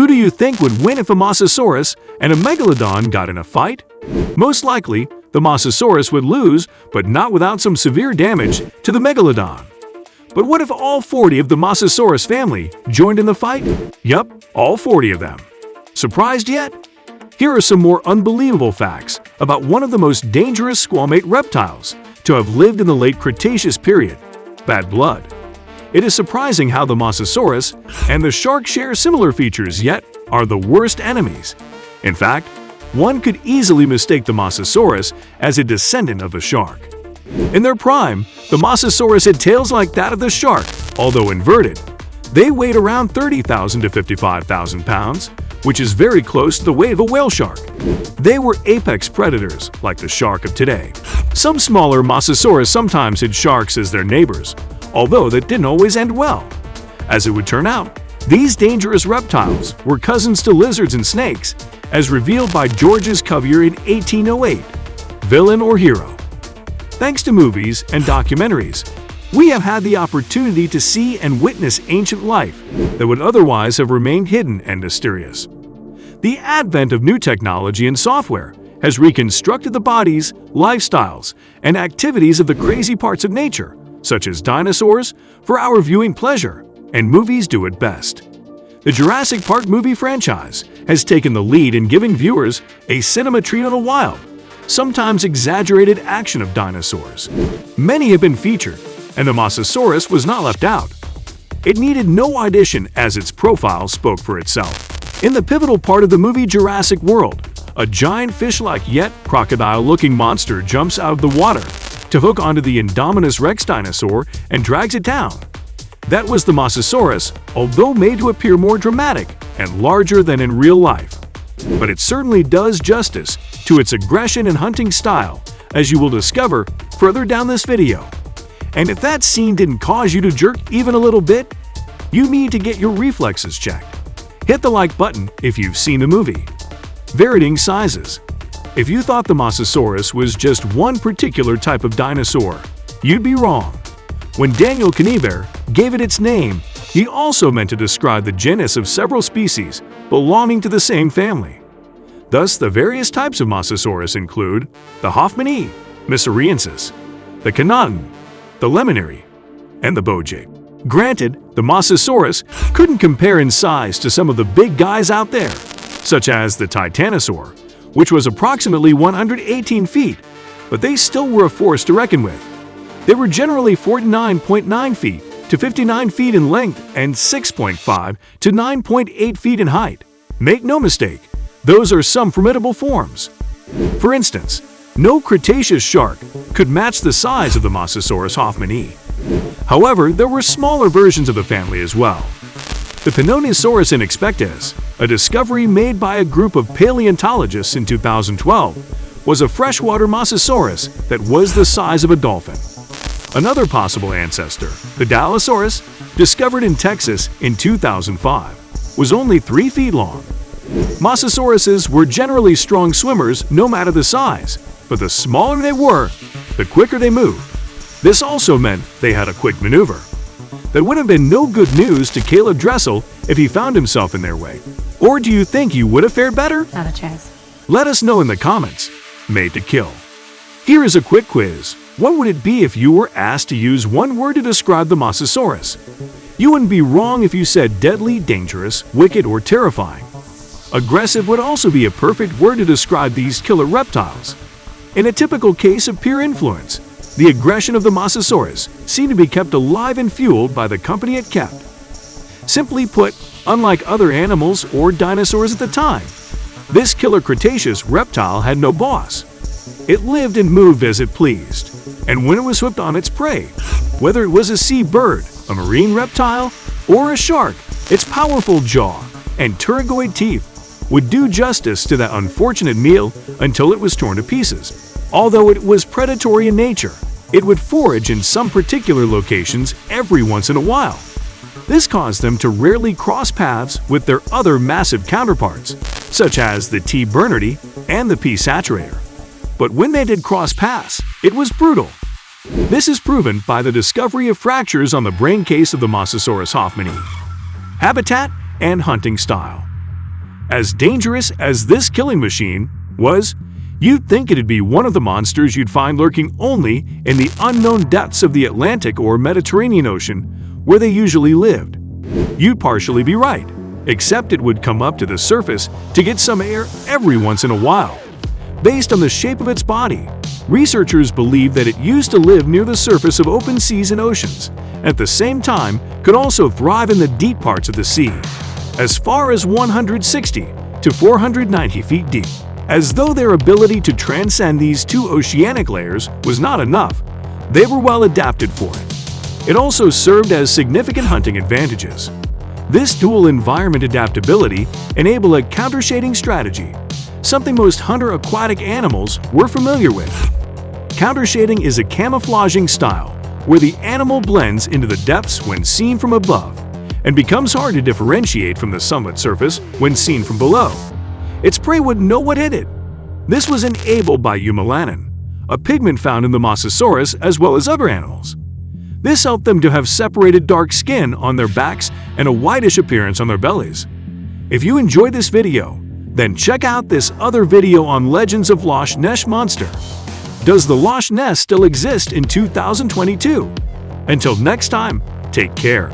Who do you think would win if a Mosasaurus and a Megalodon got in a fight? Most likely, the Mosasaurus would lose, but not without some severe damage to the Megalodon. But what if all 40 of the Mosasaurus family joined in the fight? Yup, all 40 of them. Surprised yet? Here are some more unbelievable facts about one of the most dangerous SquatMate reptiles to have lived in the late Cretaceous period: bad blood. It is surprising how the Mosasaurus and the shark share similar features yet are the worst enemies. In fact, one could easily mistake the Mosasaurus as a descendant of the shark. In their prime, the Mosasaurus had tails like that of the shark, although inverted. They weighed around 30,000 to 55,000 pounds, which is very close to the weight of a whale shark. They were apex predators, like the shark of today. Some smaller Mosasaurus sometimes had sharks as their neighbors, although that didn't always end well. As it would turn out, these dangerous reptiles were cousins to lizards and snakes, as revealed by Georges Cuvier in 1808. Villain or hero? Thanks to movies and documentaries, we have had the opportunity to see and witness ancient life that would otherwise have remained hidden and mysterious. The advent of new technology and software has reconstructed the bodies, lifestyles, and activities of the crazy parts of nature, such as dinosaurs, for our viewing pleasure, and movies do it best. The Jurassic Park movie franchise has taken the lead in giving viewers a cinema treat on the wild, sometimes exaggerated action of dinosaurs. Many have been featured, and the Mosasaurus was not left out. It needed no audition as its profile spoke for itself. In the pivotal part of the movie Jurassic World, a giant fish-like yet crocodile-looking monster jumps out of the water to hook onto the Indominus Rex dinosaur and drags it down. That was the Mosasaurus, although made to appear more dramatic and larger than in real life. But it certainly does justice to its aggression and hunting style, as you will discover further down this video. And if that scene didn't cause you to jerk even a little bit, you need to get your reflexes checked. Hit the like button if you've seen the movie. Varying sizes. If you thought the Mosasaurus was just one particular type of dinosaur, you'd be wrong. When Daniel Caniver gave it its name, he also meant to describe the genus of several species belonging to the same family. Thus, the various types of Mosasaurus include the Hoffmanni, Missouriensis, the Canadan, the Lemoneri, and the Bojade. Granted, the Mosasaurus couldn't compare in size to some of the big guys out there, such as the Titanosaur, which was approximately 118 feet, but they still were a force to reckon with. They were generally 49.9 feet to 59 feet in length and 6.5 to 9.8 feet in height. Make no mistake, those are some formidable forms. For instance, no Cretaceous shark could match the size of the Mosasaurus hoffmanni. However, there were smaller versions of the family as well. The Pinoneosaurus inexpectus, a discovery made by a group of paleontologists in 2012, was a freshwater Mosasaurus that was the size of a dolphin. Another possible ancestor, the Dillosaurus, discovered in Texas in 2005, was only 3 feet long. Mosasauruses were generally strong swimmers no matter the size, but the smaller they were, the quicker they moved. This also meant they had a quick maneuver. That would have been no good news to Caleb Dressel if he found himself in their way. Or do you think you would have fared better? Not a chance. Let us know in the comments. Made to kill. Here is a quick quiz. What would it be if you were asked to use one word to describe the Mosasaurus? You wouldn't be wrong if you said deadly, dangerous, wicked, or terrifying. Aggressive would also be a perfect word to describe these killer reptiles. In a typical case of peer influence, the aggression of the Mosasaurus seemed to be kept alive and fueled by the company it kept. Simply put, unlike other animals or dinosaurs at the time, this killer Cretaceous reptile had no boss. It lived and moved as it pleased, and when it was hooked on its prey, whether it was a sea bird, a marine reptile, or a shark, its powerful jaw and pterygoid teeth would do justice to that unfortunate meal until it was torn to pieces. Although it was predatory in nature, it would forage in some particular locations every once in a while. This caused them to rarely cross paths with their other massive counterparts, such as the T. bernardi and the P. saturator. But when they did cross paths, it was brutal. This is proven by the discovery of fractures on the brain case of the Mosasaurus hoffmanni. Habitat and hunting style. As dangerous as this killing machine was, you'd think it'd be one of the monsters you'd find lurking only in the unknown depths of the Atlantic or Mediterranean Ocean, where they usually lived. You'd partially be right, except it would come up to the surface to get some air every once in a while. Based on the shape of its body, researchers believe that it used to live near the surface of open seas and oceans, and at the same time could also thrive in the deep parts of the sea, as far as 160 to 490 feet deep. As though their ability to transcend these two oceanic layers was not enough, they were well adapted for it. It also served as significant hunting advantages. This dual environment adaptability enabled a countershading strategy, something most hunter aquatic animals were familiar with. Countershading is a camouflaging style where the animal blends into the depths when seen from above and becomes hard to differentiate from the summit surface when seen from below. Its prey wouldn't know what hit it. This was enabled by eumelanin, a pigment found in the Mosasaurus as well as other animals. This helped them to have separated dark skin on their backs and a whitish appearance on their bellies. If you enjoyed this video, then check out this other video on Legends of Losh Ness Monster. Does the Losh Ness still exist in 2022? Until next time, take care.